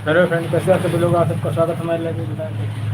Hello friend, कैसे आप सभी लोग? आप सबका स्वागत हमारे लाइव में बताएं।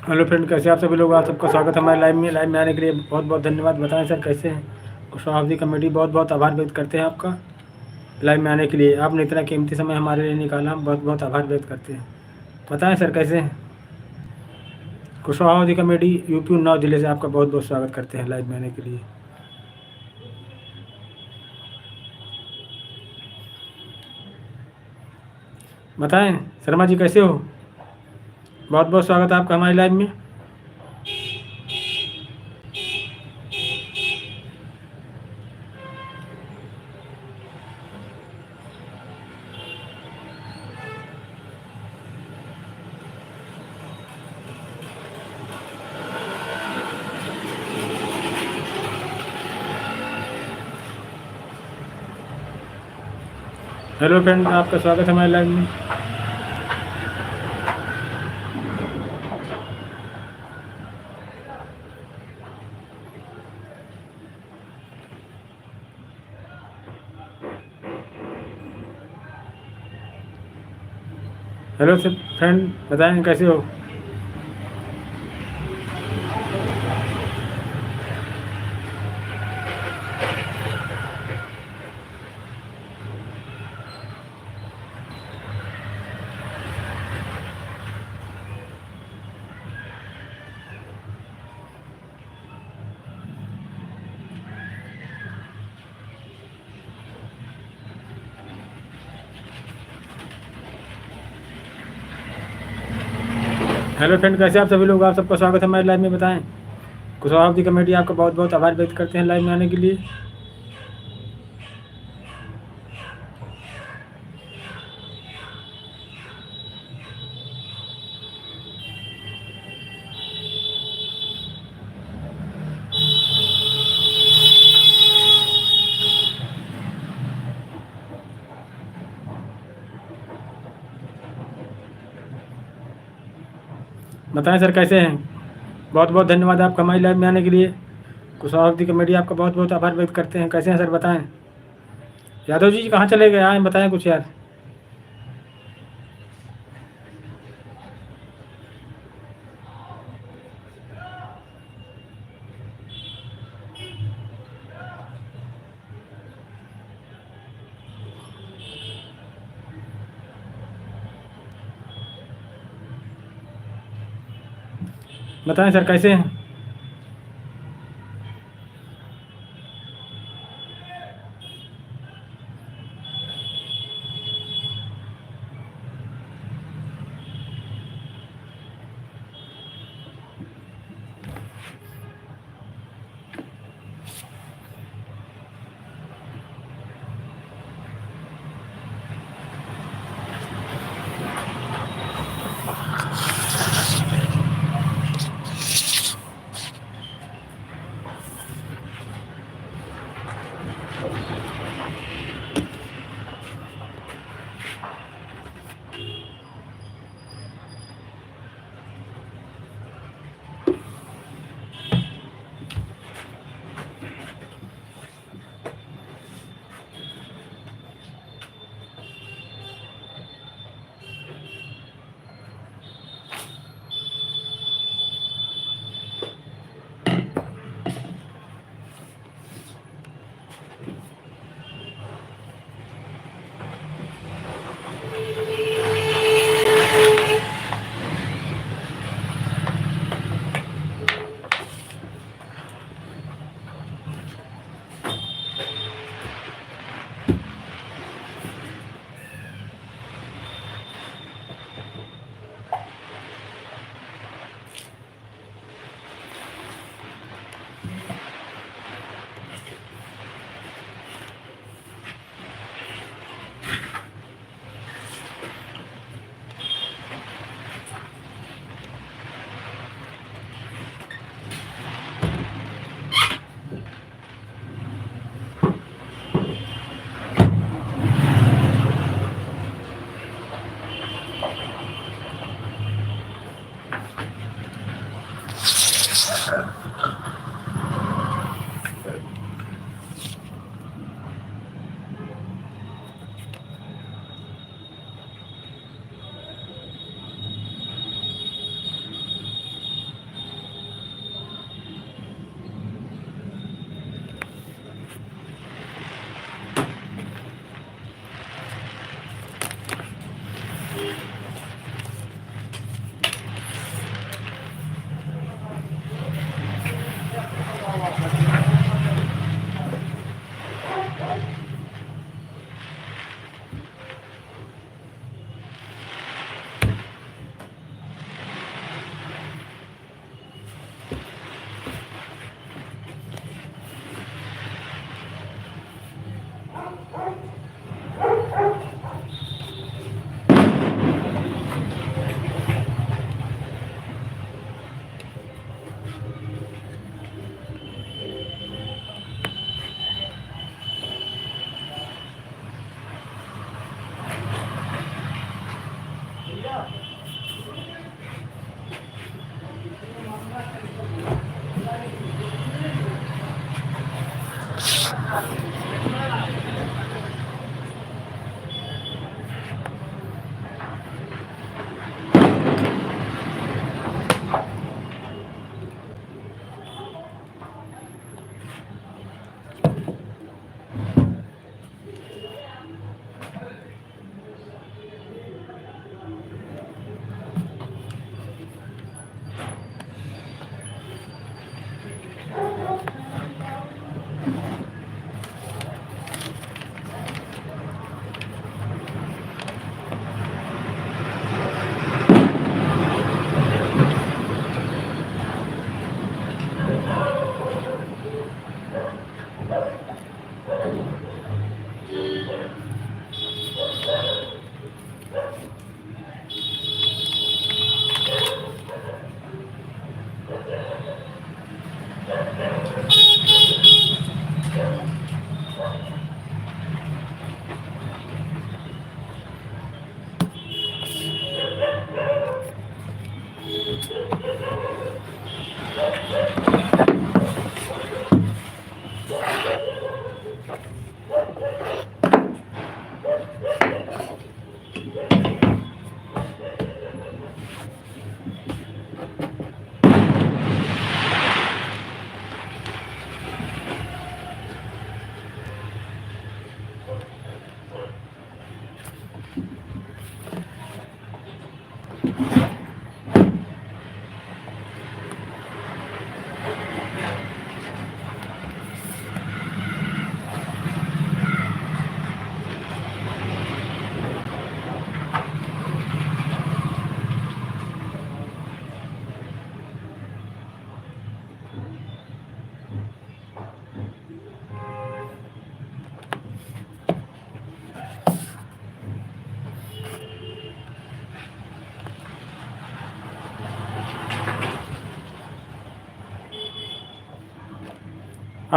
हेलो फ्रेंड, कैसे आप सभी लोग? आप सबका स्वागत है हमारे लाइव में आने के लिए बहुत बहुत धन्यवाद। बताएं सर, कैसे हैं? कुशवाहा कमेटी बहुत बहुत आभार व्यक्त करते हैं आपका लाइव में आने के लिए। आपने इतना कीमती समय हमारे लिए निकाला, हम बहुत बहुत आभार व्यक्त करते हैं। बताएं सर, कैसे हैं? कुशवाहा कमेटी यूपी उन्नाव जिले से आपका बहुत बहुत स्वागत करते हैं लाइव में आने के लिए। बताएं शर्मा जी, कैसे हो? बहुत बहुत स्वागत है आपका हमारे लाइव में। हेलो फ्रेंड, आपका स्वागत है हमारे लाइव में। हेलो सर फ्रेंड, बताएं कैसे हो? हेलो फ्रेंड, कैसे आप सभी लोग? आप सबका स्वागत है हमारे लाइव में। बताएं कुशवाहा कमेटी आपका बहुत बहुत आभार व्यक्त करते हैं लाइव में आने के लिए। बताएं सर, कैसे हैं? बहुत बहुत धन्यवाद आपका हमारी लाइव में आने के लिए। कुशवाहा कमेटी आपका बहुत बहुत आभार व्यक्त करते हैं। कैसे हैं सर, बताएं। यादव जी कहाँ चले गए? आए बताएं कुछ यार। बताएं सर कैसे हैं?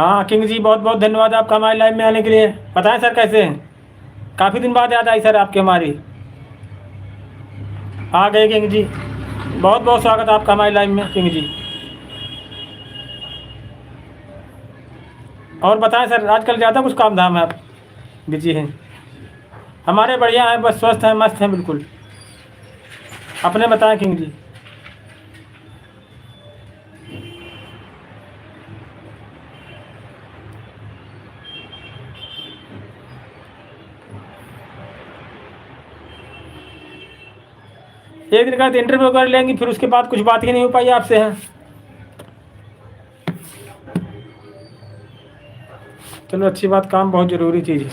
हाँ किंग जी, बहुत बहुत धन्यवाद आपका हमारे लाइव में आने के लिए। बताएं सर कैसे हैं? काफ़ी दिन बाद याद आई सर आपकी हमारी। आ गए किंग जी, बहुत बहुत स्वागत आपका हमारे लाइव में किंग जी। और बताएं सर, आजकल ज़्यादा कुछ काम धाम है, आप बिजी हैं? हमारे बढ़िया हैं, बस स्वस्थ हैं, मस्त हैं बिल्कुल। अपने बताएं किंग जी। एक दिन का इंटरव्यू कर लेंगे, फिर उसके बाद कुछ बात ही नहीं हो पाई आपसे हैं। चलो अच्छी बात, काम बहुत ज़रूरी चीज़ है।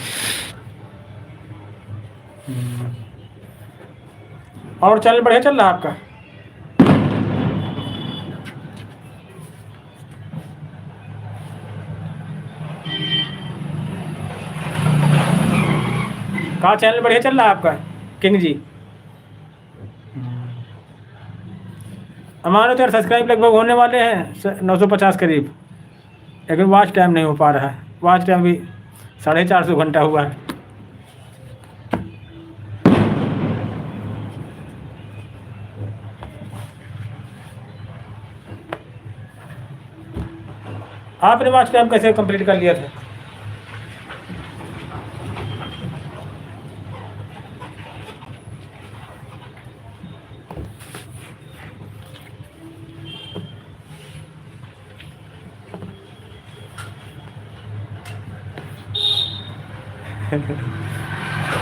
और चैनल बढ़िया चल रहा है आपका? कहाँ चैनल बढ़िया चल रहा है आपका किंग जी? हमारे तो यार सब्सक्राइब लगभग होने वाले हैं 950 करीब, लेकिन वॉच टाइम नहीं हो पा रहा है। वॉच टाइम भी 450 घंटा हुआ है। आपने वॉच टाइम कैसे कंप्लीट कर लिया था?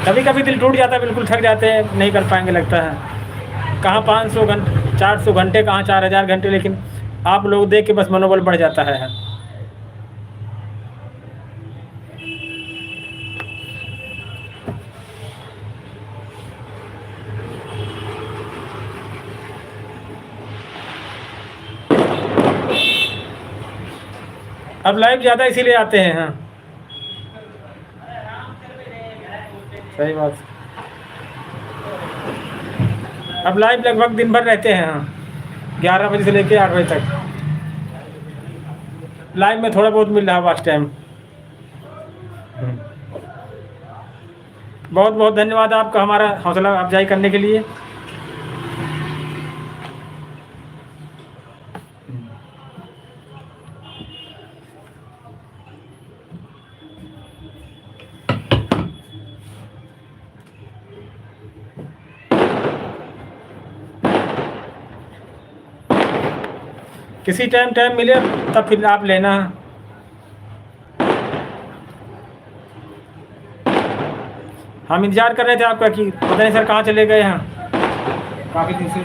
कभी कभी दिल टूट जाता है, बिल्कुल थक जाते हैं, नहीं कर पाएंगे लगता है। कहाँ 500 घंटे, 400 घंटे, कहाँ 4000 घंटे, लेकिन आप लोग देख के बस मनोबल बढ़ जाता है। अब लाइव ज़्यादा इसीलिए आते हैं। हाँ सही बात। अब लाइव लगभग दिन भर रहते हैं। हाँ 11 बजे से लेकर 8 बजे तक लाइव में थोड़ा बहुत मिल रहा है वॉच टाइम। बहुत बहुत धन्यवाद आपका हमारा हौसला अफजाई करने के लिए। किसी टाइम टाइम मिले तब फिर आप लेना। हम इंतज़ार कर रहे थे आपका कि पता नहीं सर कहाँ चले गए हैं काफ़ी दिन से।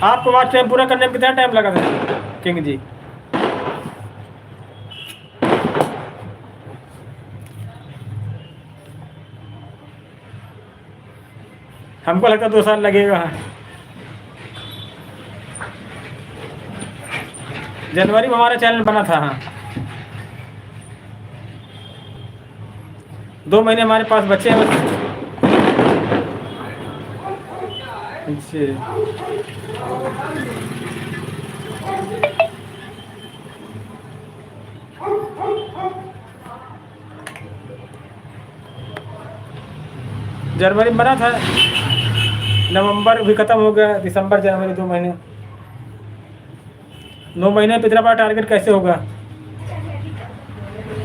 आपको वॉच टाइम पूरा करने में कितना टाइम लगा था किंग जी? हमको लगता 2 साल लगेगा। जनवरी में हमारा चैनल बना था। हाँ 2 महीने हमारे पास बच्चे हैं बस। अच्छा जनवरी में बना था, नवंबर भी ख़त्म हो गया, दिसंबर जनवरी 2 महीने। 9 महीने में इतना बड़ा टारगेट कैसे होगा?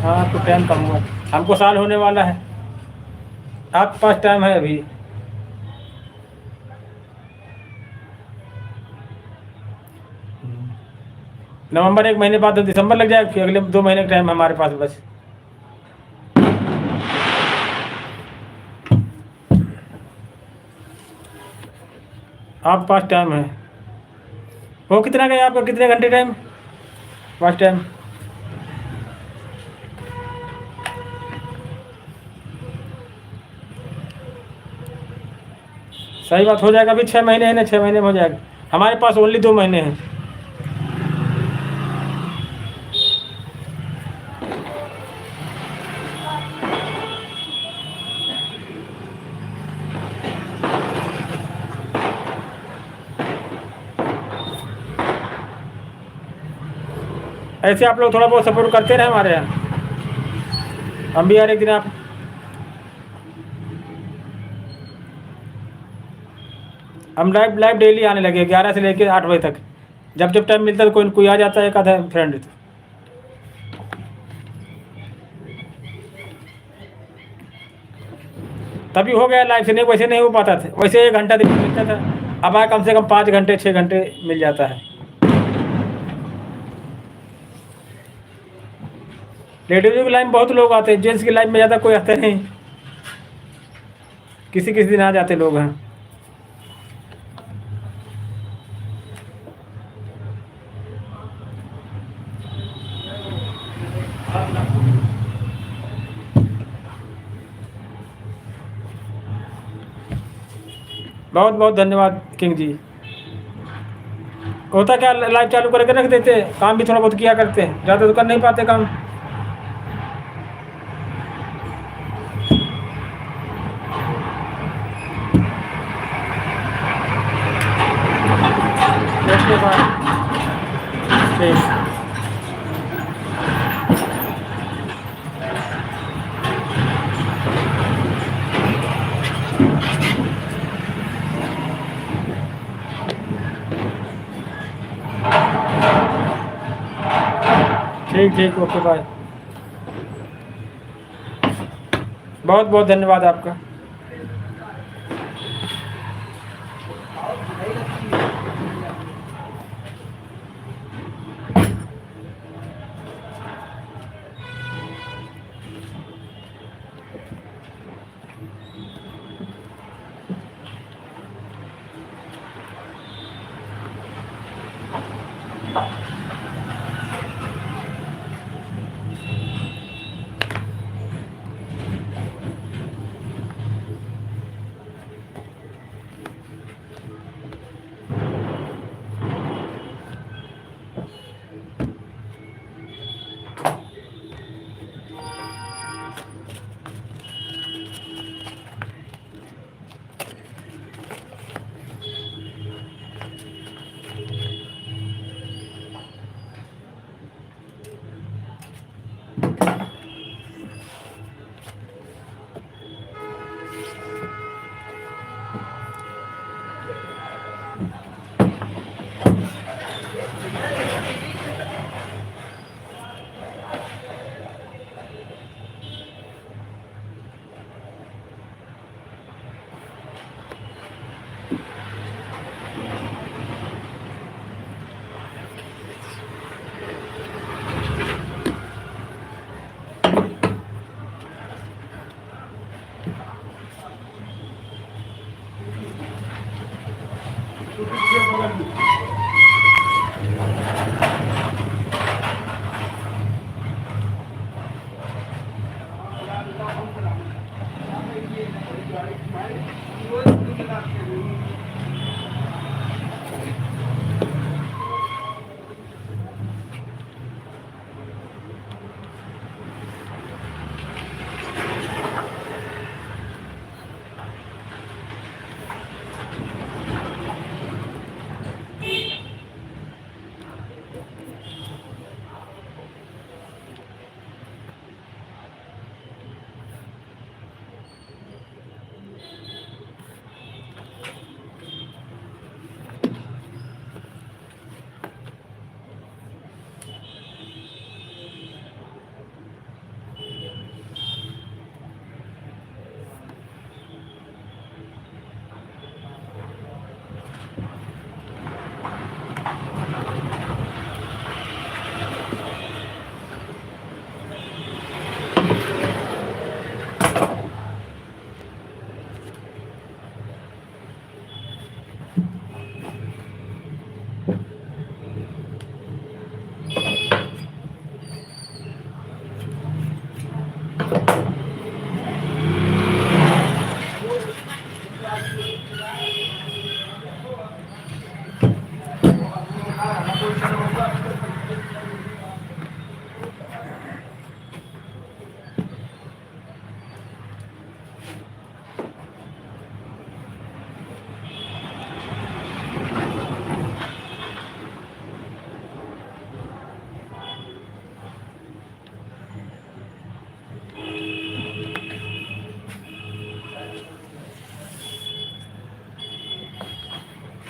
हाँ तो टाइम कम हुआ, हमको साल होने वाला है। आपके पास टाइम है अभी। नवंबर 1 महीने बाद तो दिसंबर लग जाएगा, फिर अगले 2 महीने का टाइम हमारे पास बस। आपके पास टाइम है। वो कितना गया आपका, कितने घंटे टाइम फर्स्ट टाइम? सही बात, हो जाएगा। अभी 6 महीने हैं ना, 6 महीने में हो जाएगा। हमारे पास ओनली 2 महीने हैं। ऐसे आप लोग थोड़ा बहुत सपोर्ट करते रहे हमारे यहाँ, हम भी यार एक दिन आप हम लाइव लाइव डेली आने लगे 11 से लेकर 8 बजे तक, जब जब टाइम मिलता है कोई कोई आ जाता है, एक आधा फ्रेंड। तभी हो गया लाइव से, नहीं वैसे नहीं हो पाता था, वैसे 1 घंटा दिन में मिलता था, अब आए कम से कम 5 घंटे 6 घंटे मिल जाता है। लेडीज़ों की लाइन में बहुत लोग आते हैं, जेंट्स की लाइन में ज़्यादा कोई आता नहीं, किसी किसी दिन आ जाते लोग हैं। बहुत बहुत धन्यवाद किंग जी। होता क्या, लाइव चालू करके रख देते, काम भी थोड़ा बहुत किया करते हैं, ज़्यादा तो कर नहीं पाते काम। Okay bye. ठीक ठीक ठीक, ओके बाय। बहुत बहुत धन्यवाद आपका।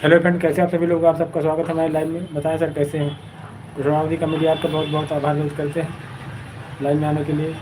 हेलो फ्रेंड, कैसे आप सभी लोग? आप सबका स्वागत है हमारे लाइव में। बताएं सर कैसे हैं? कुशवाहा कमेटी आपका बहुत बहुत आभार व्यक्त करते हैं लाइव में आने के लिए।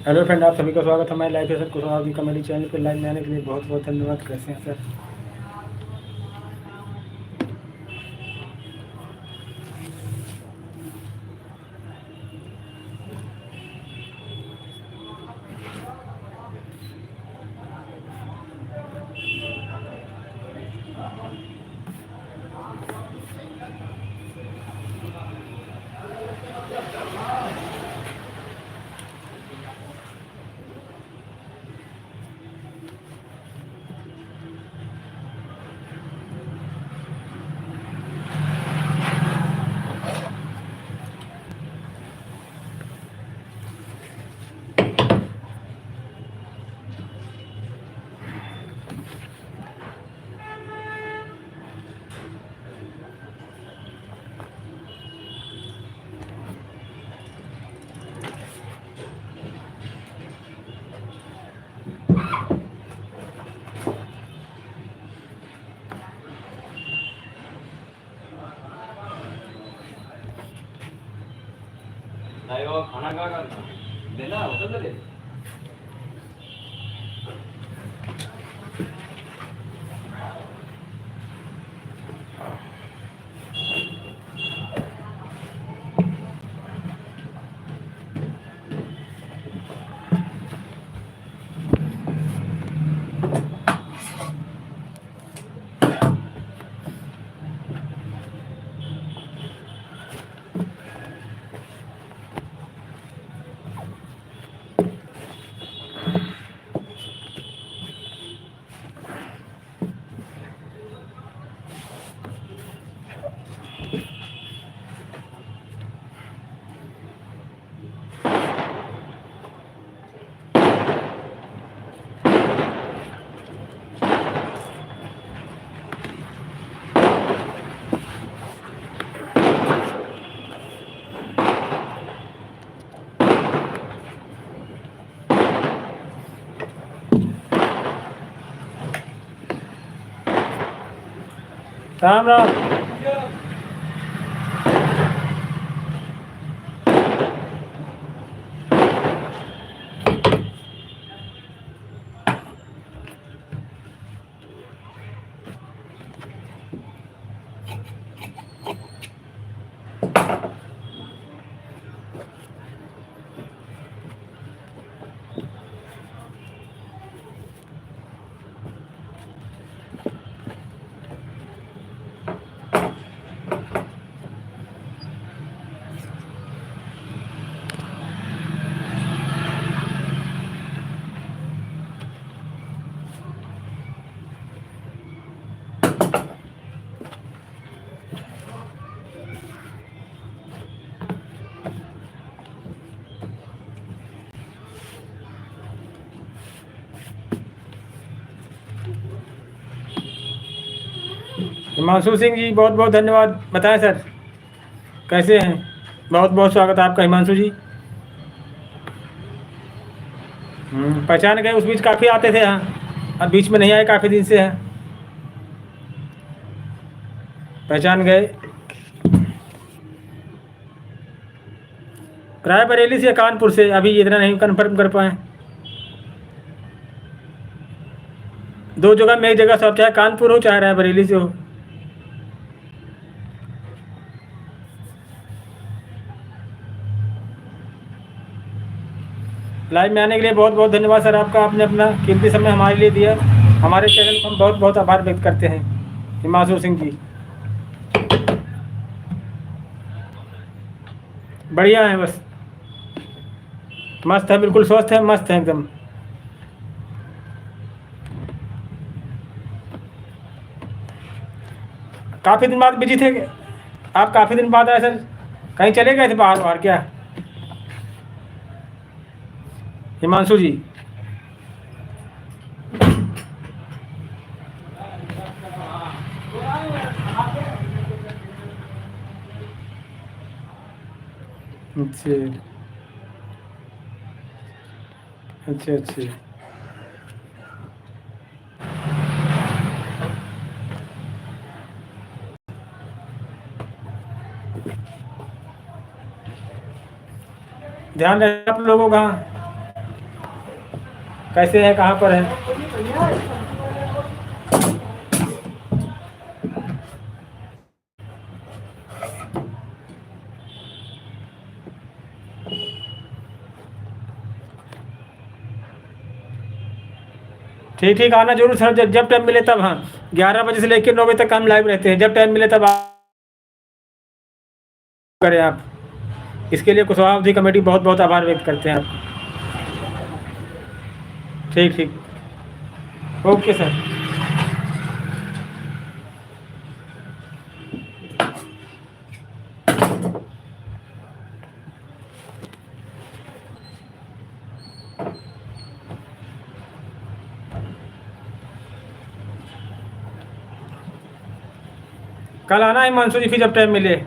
हेलो फ्रेंड, आप सभी का स्वागत है हमारे live sir Kushwaha committee channel पर लाइव में आने के लिए बहुत बहुत धन्यवाद। कैसे हैं सर? खाना का देना होटल दे। राम राम। हिमांशु सिंह जी बहुत बहुत धन्यवाद। बताएं सर कैसे हैं? बहुत बहुत स्वागत है आपका हिमांशु जी। पहचान गए? उस बीच काफ़ी आते थे यहाँ, अब बीच में नहीं आए, काफ़ी दिन से हैं। पहचान गए? रायबरेली से, कानपुर से, अभी इतना नहीं कन्फर्म कर पाए। 2 जगह में, एक जगह सब, चाहे कानपुर हो चाहे रायबरेली से हो। लाइव में आने के लिए बहुत बहुत धन्यवाद सर आपका। आपने अपना कीमती समय हमारे लिए दिया। हमारे चैनल को हम बहुत बहुत आभार व्यक्त करते हैं हिमांशु सिंह जी। बढ़िया है, बस मस्त है, बिल्कुल स्वस्थ है, मस्त है एकदम। काफ़ी दिन बाद बिजी थे आप? काफ़ी दिन बाद आए सर? कहीं चले गए थे बाहर बाहर क्या हिमांशु जी? अच्छा अच्छा अच्छा। ध्यान रहे आप लोगों का, कैसे है, कहाँ पर है। ठीक ठीक, आना जरूर सर, जब टाइम मिले तब। हाँ, 11 बजे से लेकर 9 बजे तक हम लाइव रहते हैं, जब टाइम मिले तब करें आप। इसके लिए कुशवाहा कमेटी बहुत बहुत आभार व्यक्त करते हैं आप। ठीक ठीक, ओके सर। कल आना है हिमांशु जी, फिर जब टाइम मिले।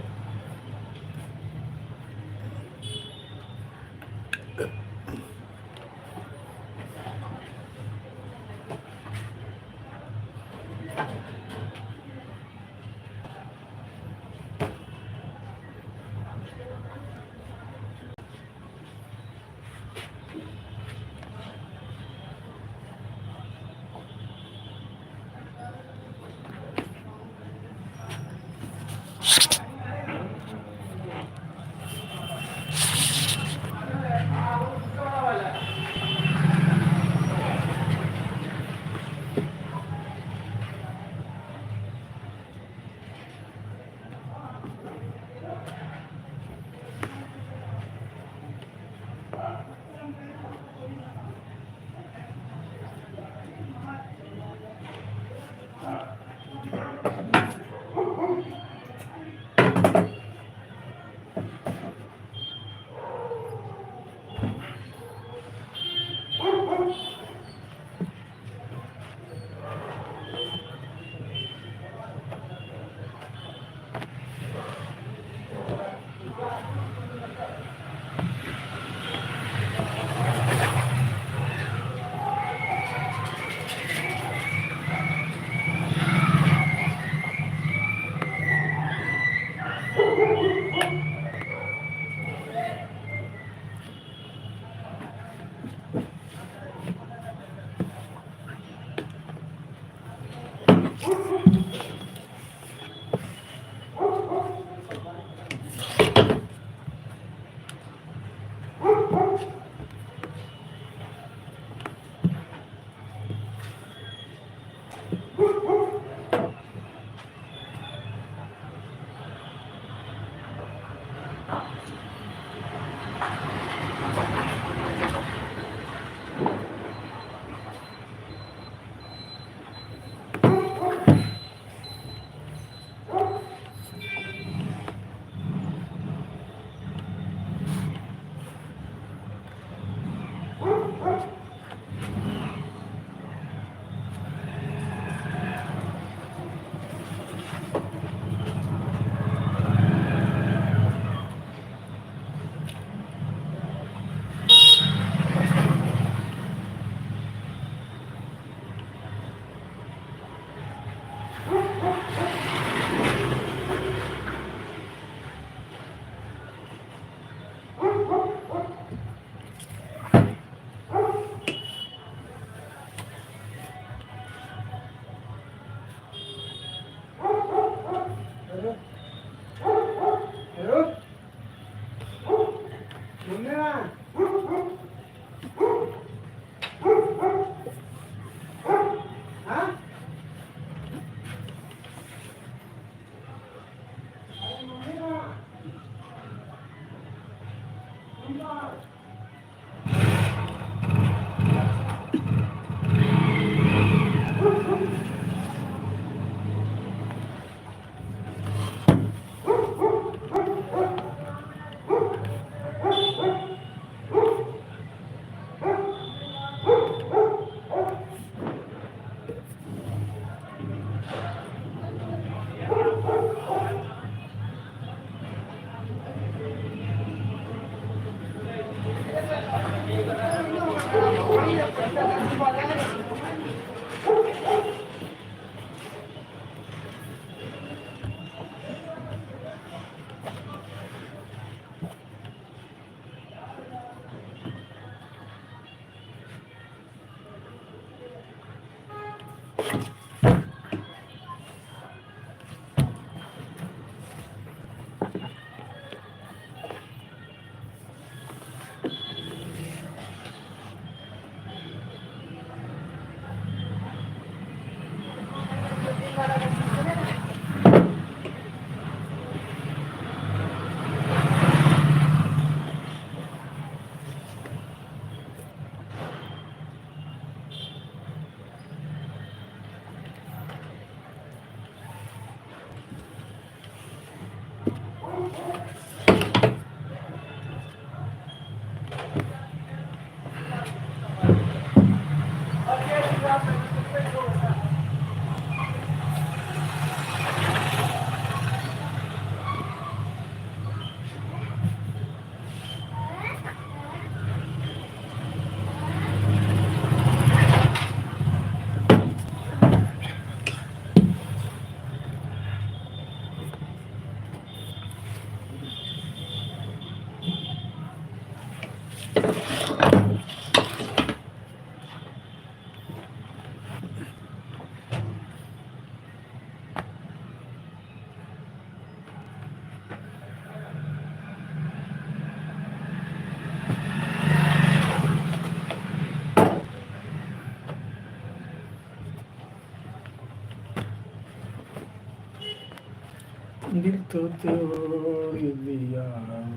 दिल तो तोड़ दिया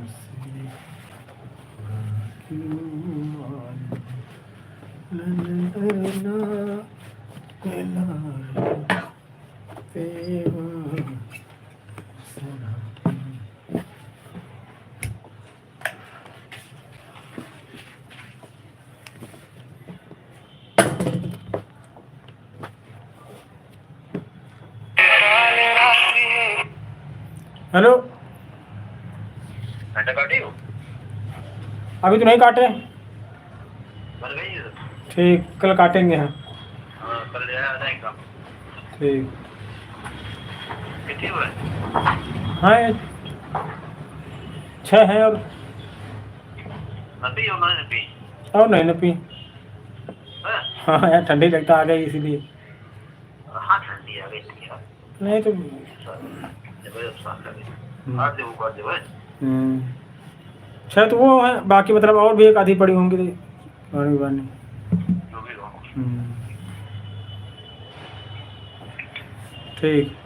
उसने, क्यों मालूम, ना ना ना ना ना, तेरा सनम। हेलो, घंटा काटी हो? अभी तो नहीं काटे। बन गई है? ठीक, कल काटेंगे। हाँ हाँ, कल ले आया जाएगा। ठीक। कितनी हुआ? हाँ ये 6 हैं और नबी और मैंने नबी। नहीं ना पी। हाँ? हाँ यार ठंडी लगता आ गई इसीलिए। हाँ, ठंडी आ गई थी यार। नहीं तो जबरदस्त स्वाद लगे। हम्म, काट दे वो, काट दे भाई। हम्म। 6 तो वो है, बाकी मतलब और भी एक आधी पड़ी होंगी तो पानी वानी। जो भी हो। हम्म, ठीक।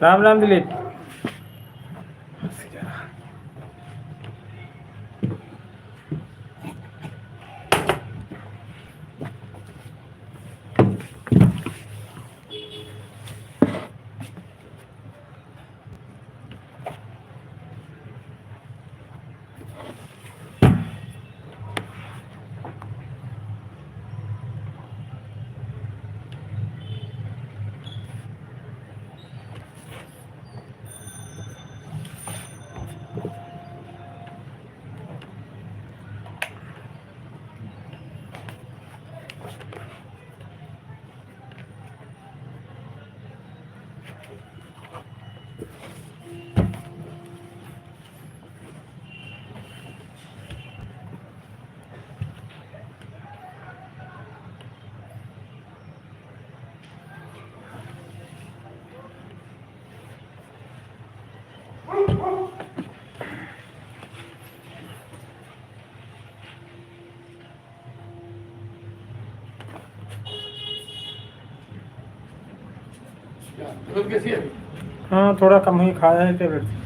राम राम दिलीप। कैसी है? हाँ थोड़ा कम ही खाया है टेबलेट।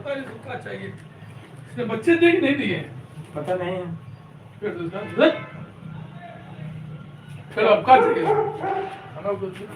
पता नहीं उसको क्या चाहिए। इसने बच्चे दिए कि नहीं दिए? पता नहीं है। फिर दूसरा देख। चलो अब क्या चाहिए? खाना को दे।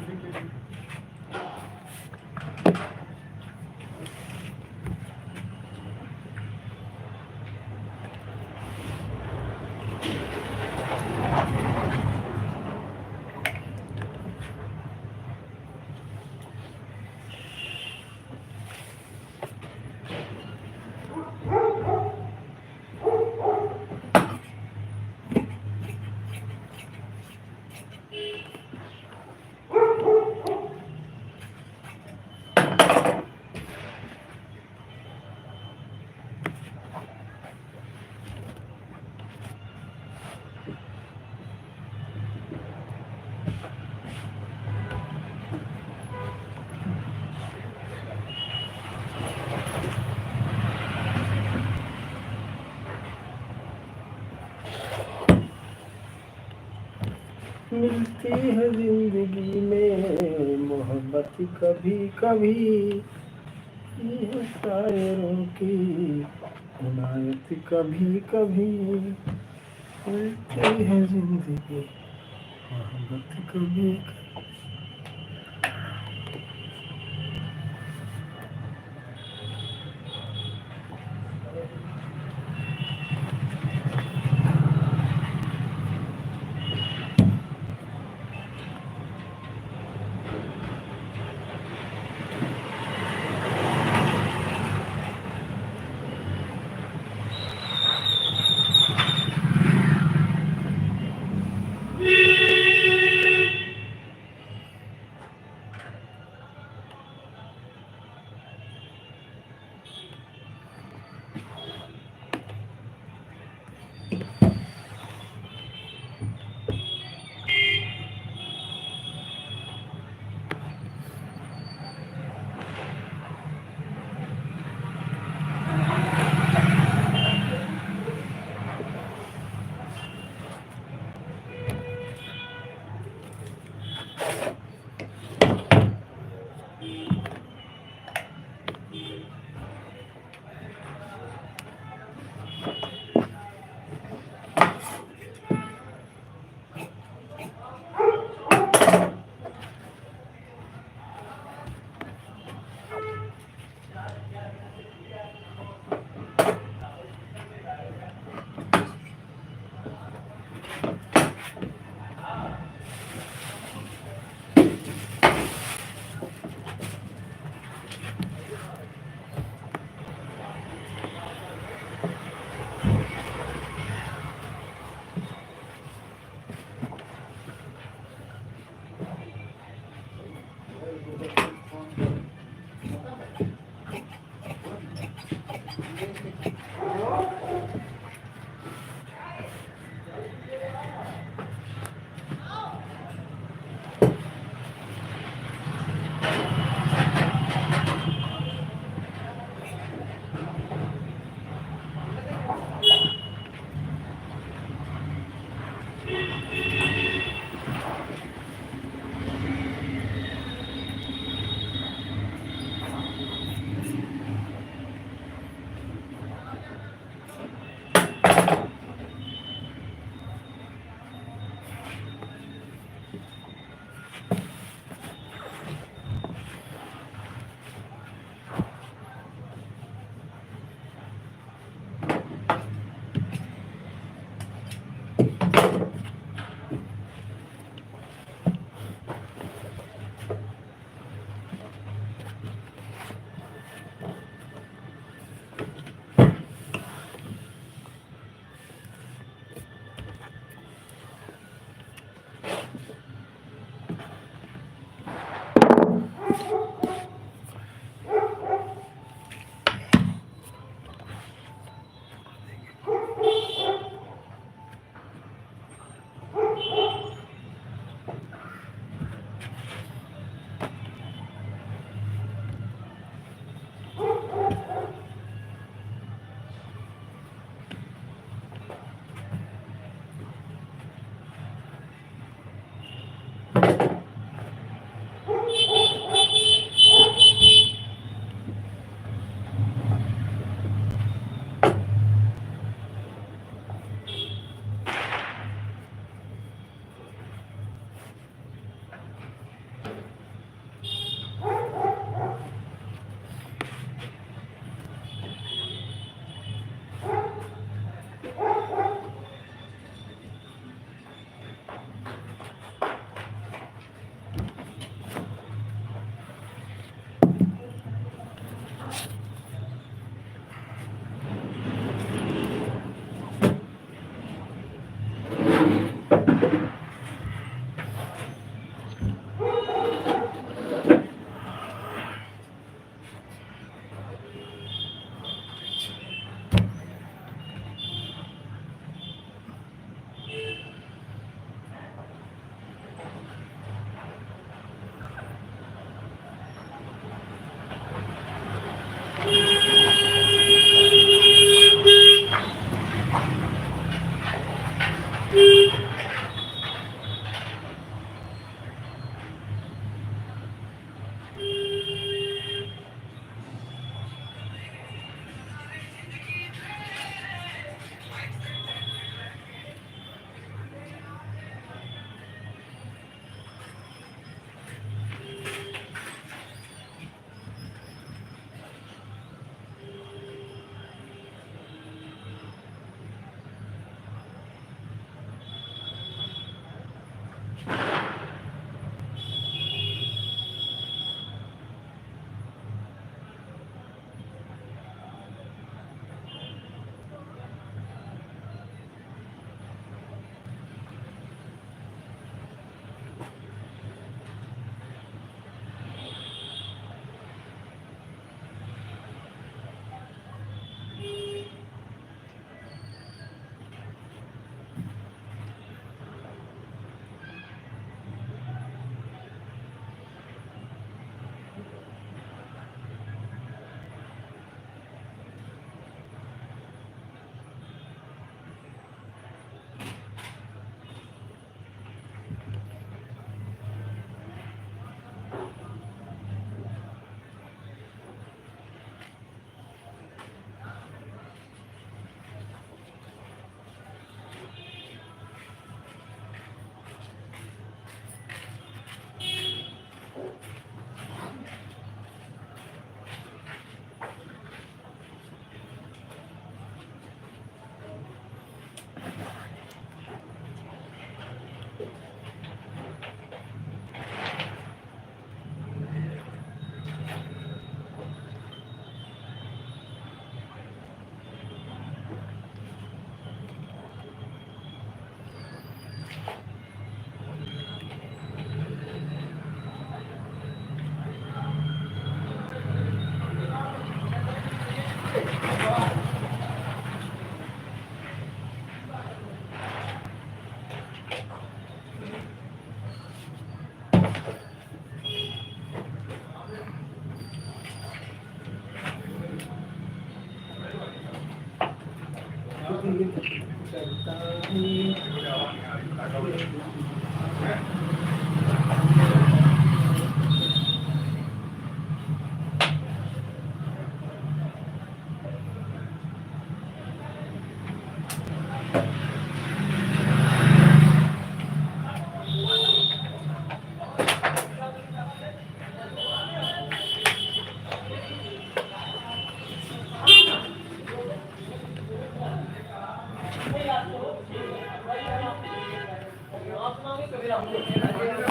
मिलती है जिंदगी में मोहब्बत कभी कभी, ये है शायरों की इनायत कभी कभी। मिलती है जिंदगी मोहब्बत कभी कभी।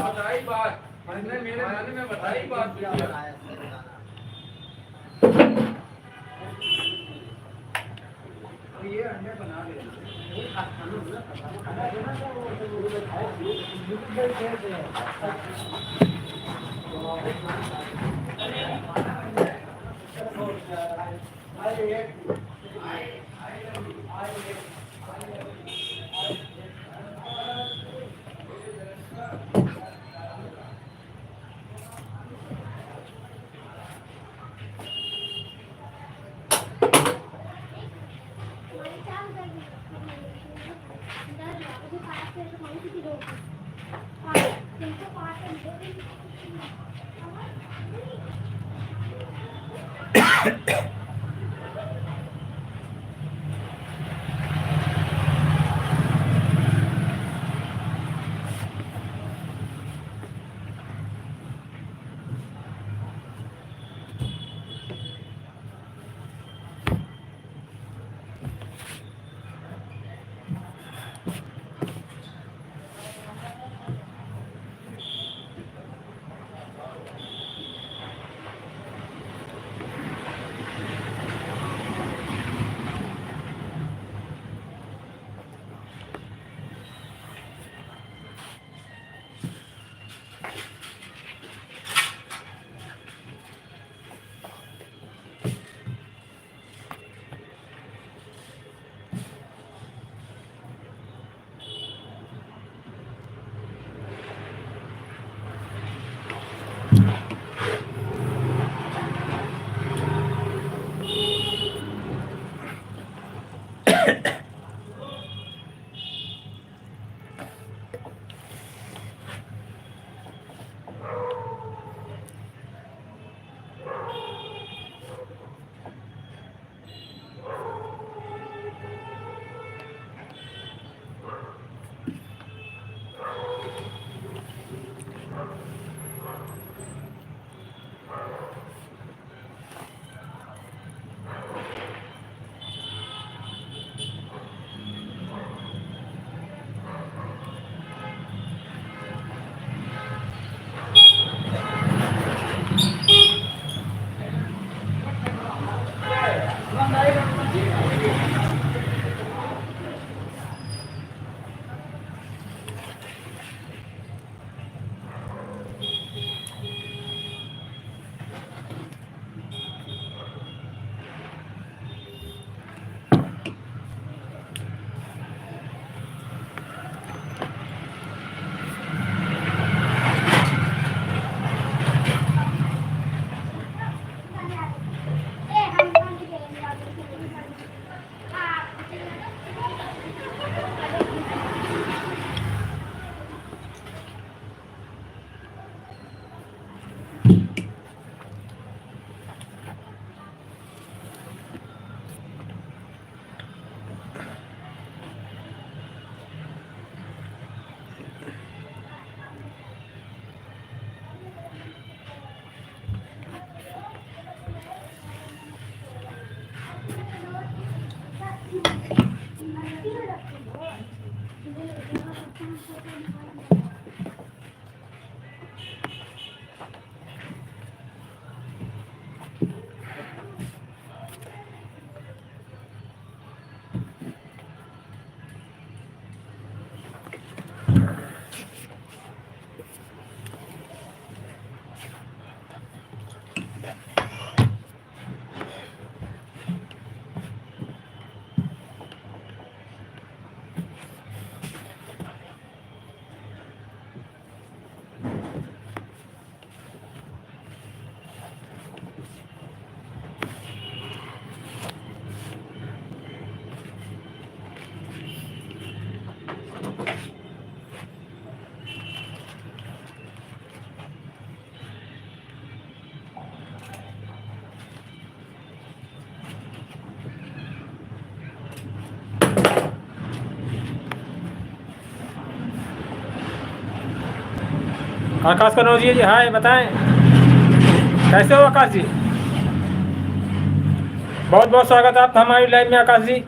बताई बात, मैंने मेरे मन में बताई बात भैया। ये अंडे बना दे। आकाश कनौजिया जी, हाय, बताएं कैसे हो आकाश जी? बहुत बहुत स्वागत है आपका हमारी लाइव में आकाश जी।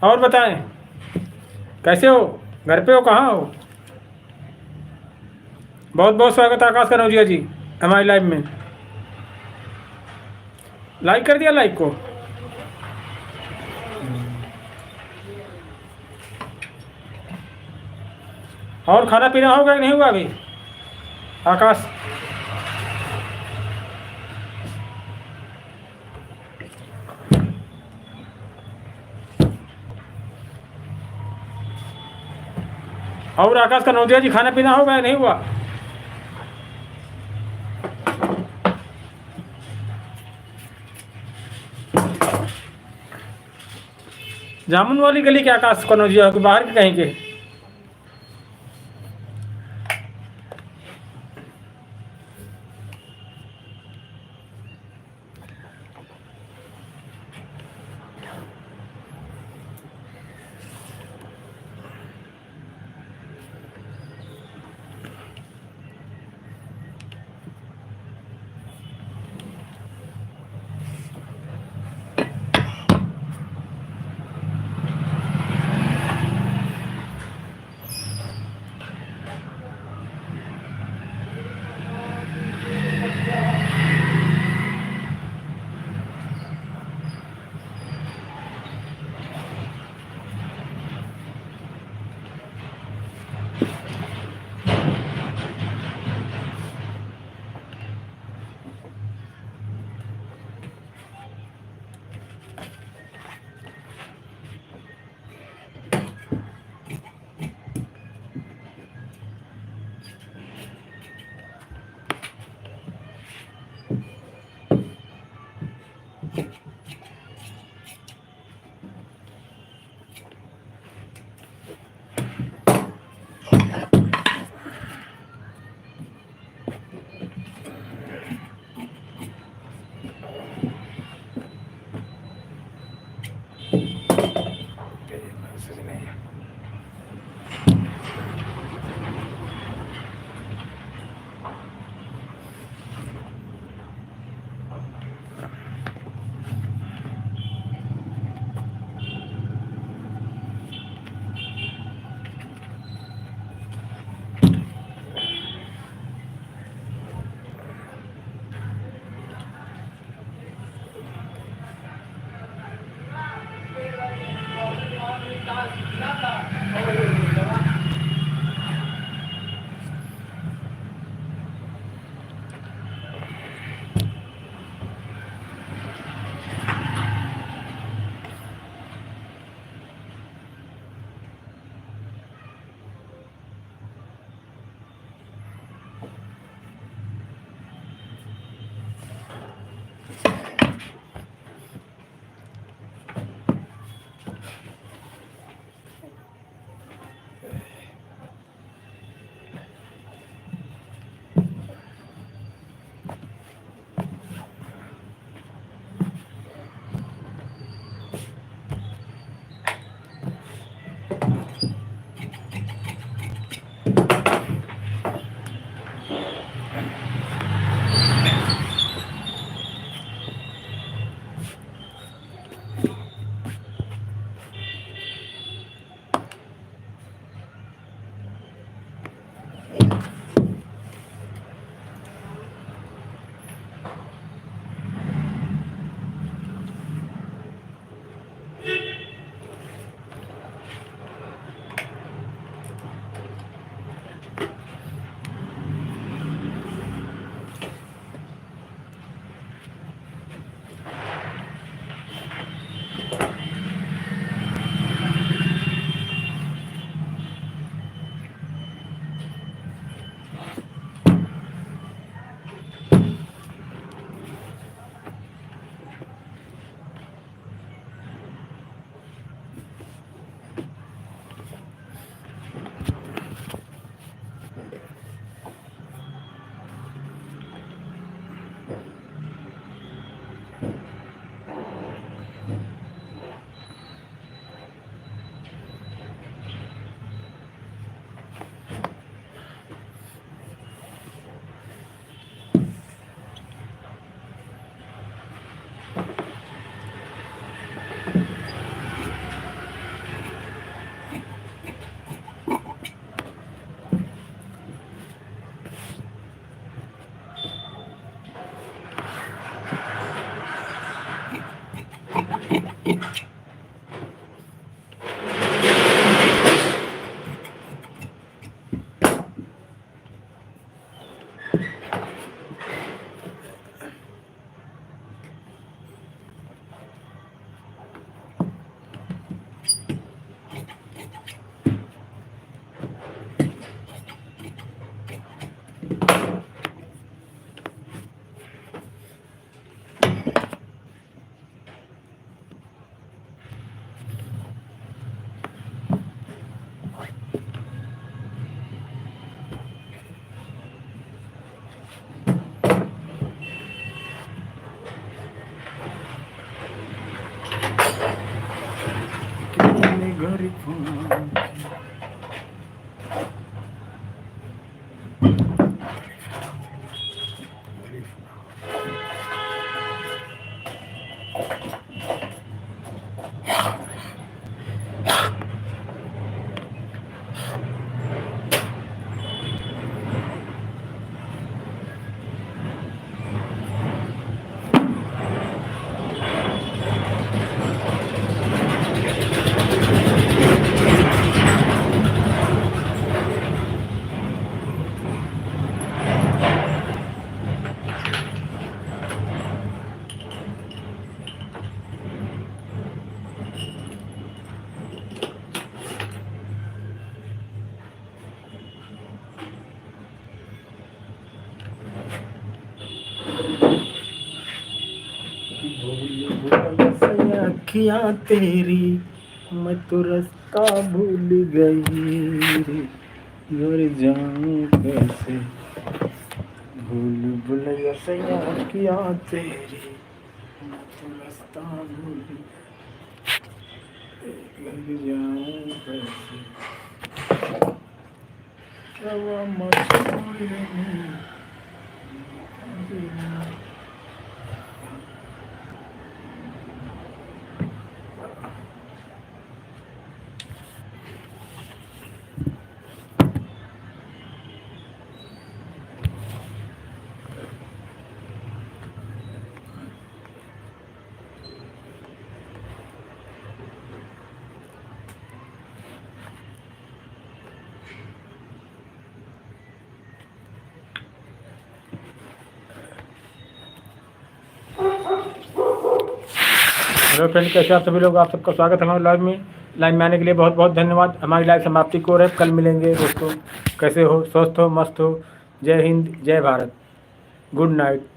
और बताएं कैसे हो, घर पे हो, कहाँ हो? बहुत बहुत स्वागत है आकाश कनौजिया जी हमारी लाइव में। लाइक कर दिया लाइक को? और खाना पीना होगा कि नहीं हुआ अभी आकाश? और आकाश कनौजिया जी खाना पीना होगा या नहीं हुआ? जामुन वाली गली के आकाश कनौजिया के बाहर के कहीं के? घरी फोन अखियाँ तेरी मैं तो रास्ता भूल गई रे घर जाऊँ कैसे भूल भुलैया से अखियाँ तेरी मैं तो रास्ता भूल घर जाऊँ कैसे रवा मछली हेलो फ्रेंड, कैसे आप सभी लोग? आप सबका स्वागत है हमारे लाइव में आने के लिए बहुत बहुत धन्यवाद। हमारी लाइव समाप्ति को है, कल मिलेंगे दोस्तों। कैसे हो? स्वस्थ हो, मस्त हो? जय हिंद, जय भारत, गुड नाइट।